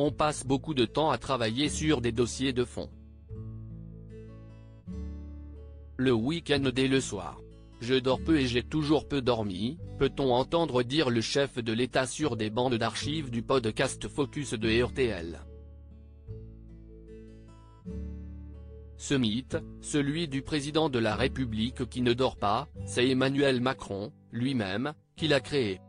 on passe beaucoup de temps à travailler sur des dossiers de fond. Le week-end dès le soir. Je dors peu et j'ai toujours peu dormi, peut-on entendre dire le chef de l'État sur des bandes d'archives du podcast Focus de RTL. Ce mythe, celui du président de la République qui ne dort pas, c'est Emmanuel Macron, lui-même, qui l'a créé.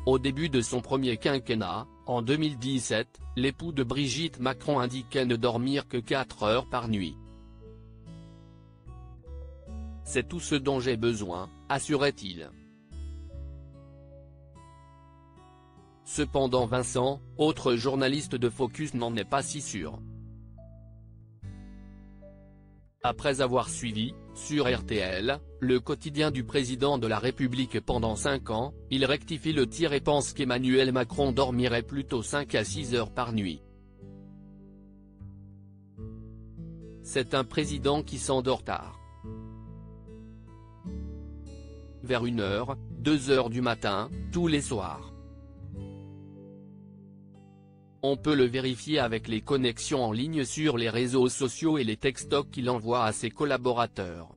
Au début de son premier quinquennat, en 2017, l'époux de Brigitte Macron indiquait ne dormir que 4 heures par nuit. C'est tout ce dont j'ai besoin, assurait-il. Cependant Vincent, autre journaliste de Focus, n'en est pas si sûr. Après avoir suivi, sur RTL, le quotidien du président de la République pendant 5 ans, il rectifie le tir et pense qu'Emmanuel Macron dormirait plutôt 5 à 6 heures par nuit. C'est un président qui s'endort tard. Vers 1h, 2h du matin, tous les soirs. On peut le vérifier avec les connexions en ligne sur les réseaux sociaux et les textos qu'il envoie à ses collaborateurs.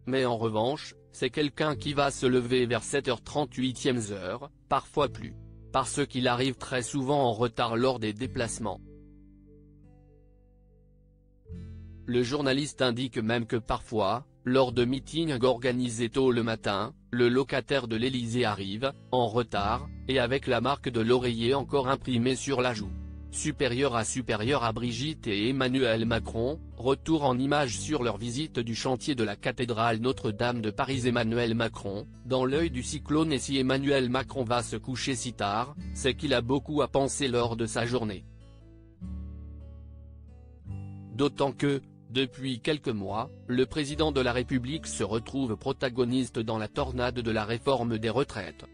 Mais en revanche, c'est quelqu'un qui va se lever vers 7h38, parfois plus. Parce qu'il arrive très souvent en retard lors des déplacements. Le journaliste indique même que parfois, lors de meetings organisés tôt le matin, le locataire de l'Élysée arrive, en retard, et avec la marque de l'oreiller encore imprimée sur la joue. Supérieur à Brigitte et Emmanuel Macron, retour en images sur leur visite du chantier de la cathédrale Notre-Dame de Paris. Emmanuel Macron, dans l'œil du cyclone. Et si Emmanuel Macron va se coucher si tard, c'est qu'il a beaucoup à penser lors de sa journée. D'autant que, depuis quelques mois, le président de la République se retrouve protagoniste dans la tornade de la réforme des retraites.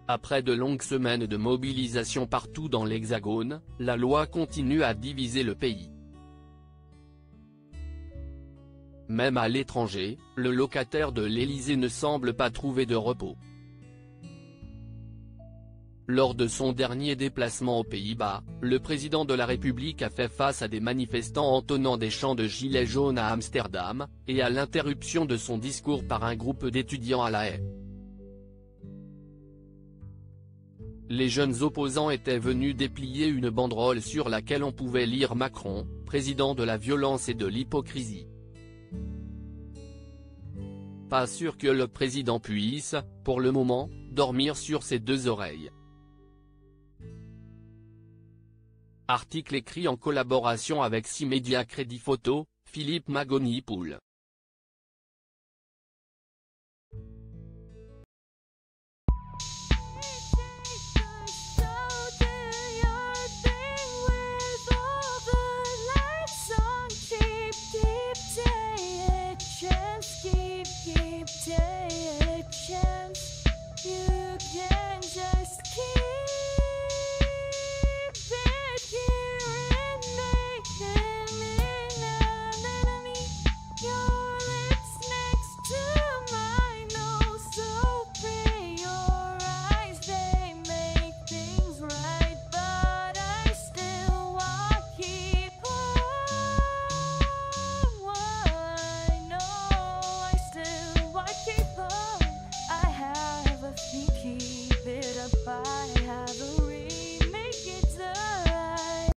Après de longues semaines de mobilisation partout dans l'Hexagone, la loi continue à diviser le pays. Même à l'étranger, le locataire de l'Élysée ne semble pas trouver de repos. Lors de son dernier déplacement aux Pays-Bas, le président de la République a fait face à des manifestants entonnant des chants de gilets jaunes à Amsterdam, et à l'interruption de son discours par un groupe d'étudiants à La Haye. Les jeunes opposants étaient venus déplier une banderole sur laquelle on pouvait lire Macron, président de la violence et de l'hypocrisie. Pas sûr que le président puisse, pour le moment, dormir sur ses deux oreilles. Article écrit en collaboration avec 6 médias Crédit Photo, Philippe Magoni-Poul.